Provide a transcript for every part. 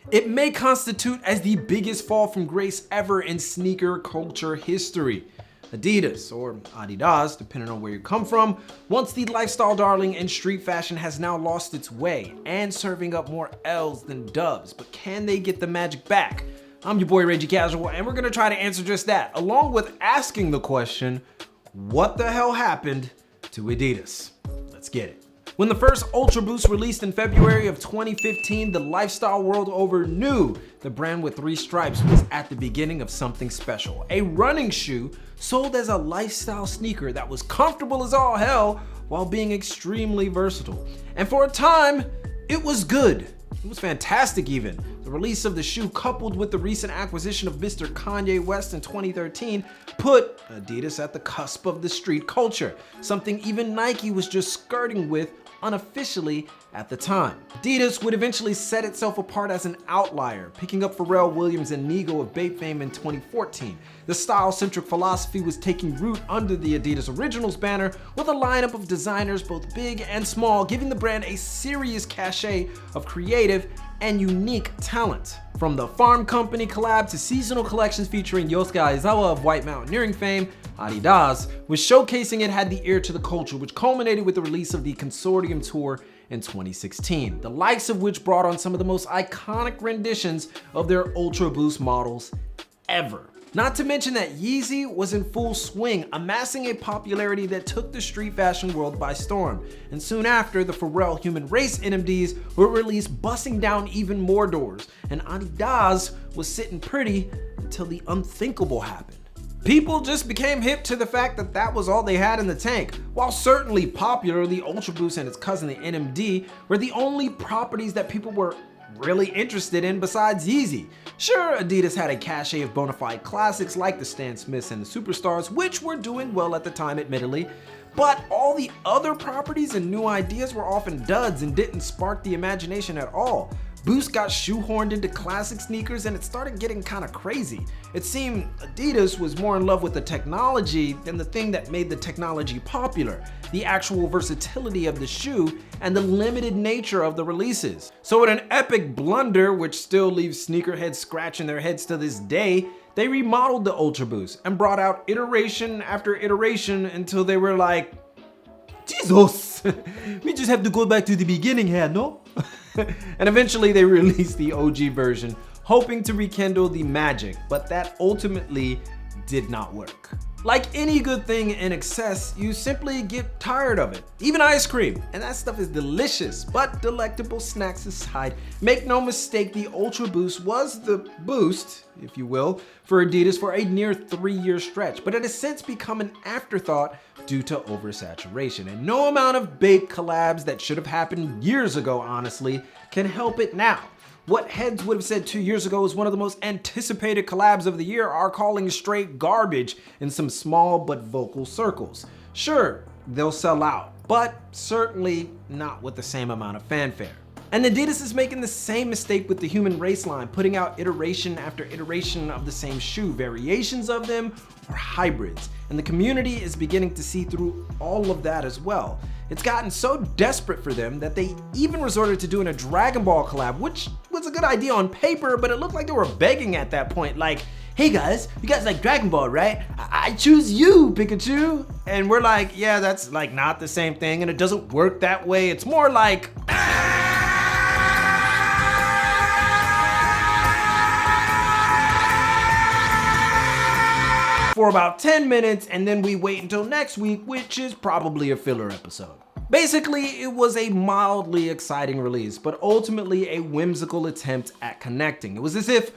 It may constitute as the biggest fall from grace ever in sneaker culture history. Adidas, or Adidas, depending on where you come from, once the lifestyle darling in street fashion, has now lost its way and serving up more L's than dubs. But can they get the magic back? I'm your boy Reggie Casual, and we're gonna try to answer just that, along with asking the question, what the hell happened to Adidas? Let's get it. When the first Ultra Boost released in February of 2015, the lifestyle world over knew the brand with 3 stripes was at the beginning of something special. A running shoe sold as a lifestyle sneaker that was comfortable as all hell while being extremely versatile. And for a time, it was good. It was fantastic even. The release of the shoe, coupled with the recent acquisition of Mr. Kanye West in 2013, put Adidas at the cusp of the street culture, something even Nike was just skirting with unofficially at the time. Adidas would eventually set itself apart as an outlier, picking up Pharrell Williams and Nigo of Bape fame in 2014. The style-centric philosophy was taking root under the Adidas Originals banner, with a lineup of designers both big and small, giving the brand a serious cachet of creative and unique talent. From the Farm Company collab to seasonal collections featuring Yosuke Aizawa of White Mountaineering fame, Adidas was showcasing it had the ear to the culture, which culminated with the release of the Consortium Tour in 2016, the likes of which brought on some of the most iconic renditions of their Ultra Boost models ever. Not to mention that Yeezy was in full swing, amassing a popularity that took the street fashion world by storm. And soon after, the Pharrell Human Race NMDs were released, busting down even more doors. And Adidas was sitting pretty until the unthinkable happened. People just became hip to the fact that that was all they had in the tank. While certainly popular, the Ultra Boost and its cousin the NMD were the only properties that people were really interested in besides Yeezy. Sure, Adidas had a cachet of bona fide classics like the Stan Smiths and the Superstars, which were doing well at the time admittedly, but all the other properties and new ideas were often duds and didn't spark the imagination at all. Boost got shoehorned into classic sneakers and it started getting kind of crazy. It seemed Adidas was more in love with the technology than the thing that made the technology popular, the actual versatility of the shoe and the limited nature of the releases. So in an epic blunder, which still leaves sneakerheads scratching their heads to this day, they remodeled the Ultra Boost and brought out iteration after iteration until they were like, Jesus, we just have to go back to the beginning here, no? And eventually they released the OG version, hoping to rekindle the magic, but that ultimately did not work. Like any good thing in excess, you simply get tired of it. Even ice cream, and that stuff is delicious, but delectable snacks aside, make no mistake, the Ultra Boost was the boost, if you will, for Adidas for a near 3-year stretch, but it has since become an afterthought due to oversaturation, and no amount of Bape collabs that should have happened years ago, honestly, can help it now. What heads would have said 2 years ago was one of the most anticipated collabs of the year are calling straight garbage in some small but vocal circles. Sure, they'll sell out, but certainly not with the same amount of fanfare. And Adidas is making the same mistake with the Human Race line, putting out iteration after iteration of the same shoe, variations of them or hybrids. And the community is beginning to see through all of that as well. It's gotten so desperate for them that they even resorted to doing a Dragon Ball collab, which was a good idea on paper, but it looked like they were begging at that point, like, hey guys, you guys like Dragon Ball, right? I choose you, Pikachu. And we're like, yeah, that's like not the same thing, and it doesn't work that way. It's more like, for about 10 minutes, and then we wait until next week, which is probably a filler episode. Basically, it was a mildly exciting release, but ultimately a whimsical attempt at connecting. It was as if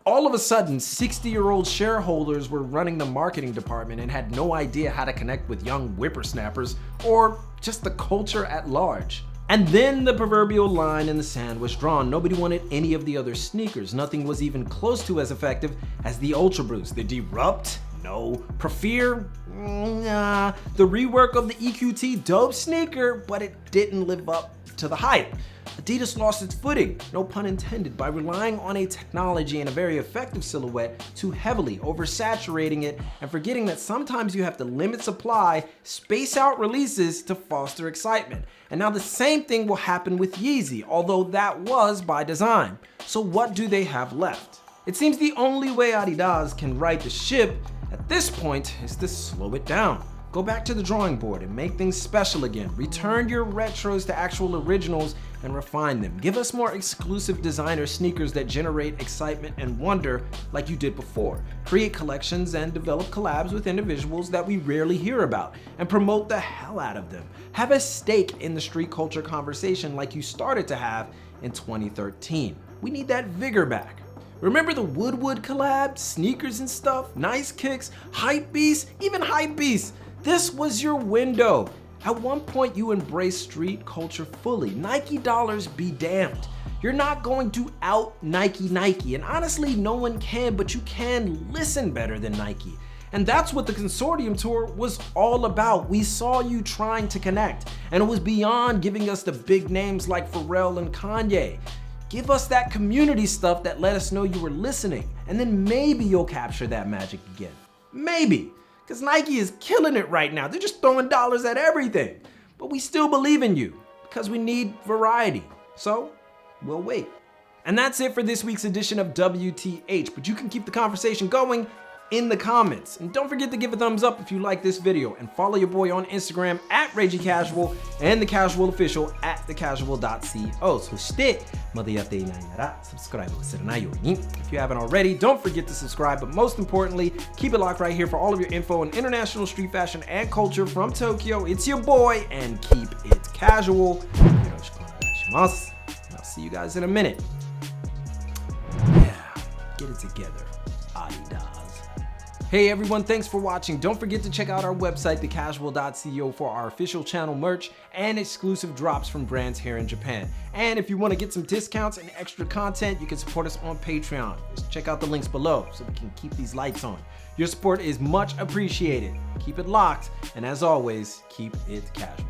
all of a sudden 60-year-old shareholders were running the marketing department and had no idea how to connect with young whippersnappers or just the culture at large. And then the proverbial line in the sand was drawn. Nobody wanted any of the other sneakers. Nothing was even close to as effective as the Ultra Boost. The Derupt? No. Prefer? Nah. The rework of the EQT? Dope sneaker, but it didn't live up to the hype. Adidas lost its footing, no pun intended, by relying on a technology and a very effective silhouette too heavily, oversaturating it and forgetting that sometimes you have to limit supply, space out releases to foster excitement. And now the same thing will happen with Yeezy, although that was by design. So what do they have left? It seems the only way Adidas can right the ship at this point is to slow it down. Go back to the drawing board and make things special again. Return your retros to actual originals and refine them. Give us more exclusive designer sneakers that generate excitement and wonder like you did before. Create collections and develop collabs with individuals that we rarely hear about and promote the hell out of them. Have a stake in the street culture conversation like you started to have in 2013. We need that vigor back. Remember the Woodwood collab, sneakers and stuff, nice kicks, hype beasts, even hype beasts. This was your window. At one point you embraced street culture fully. Nike dollars be damned. You're not going to out Nike, and honestly no one can, but you can listen better than Nike. And that's what the Consortium Tour was all about. We saw you trying to connect, and it was beyond giving us the big names like Pharrell and Kanye. Give us that community stuff that let us know you were listening, and then maybe you'll capture that magic again. Maybe. Because Nike is killing it right now. They're just throwing dollars at everything. But we still believe in you because we need variety. So we'll wait. And that's it for this week's edition of WTH. But you can keep the conversation going in the comments. And don't forget to give a thumbs up if you like this video. And follow your boy on Instagram at Reggie Casual and the Casual Official at thecasual.co. そしてまだやっていないなら subscribe 忘れないように. If you haven't already, don't forget to subscribe. But most importantly, keep it locked right here for all of your info on international street fashion and culture from Tokyo. It's your boy, and keep it casual. よろしくお願いします. I'll see you guys in a minute. Yeah, get it together, Adidas. Hey everyone, thanks for watching. Don't forget to check out our website, thecasual.co, for our official channel merch and exclusive drops from brands here in Japan. And if you want to get some discounts and extra content, you can support us on Patreon. Just check out the links below so we can keep these lights on. Your support is much appreciated. Keep it locked, and as always, keep it casual.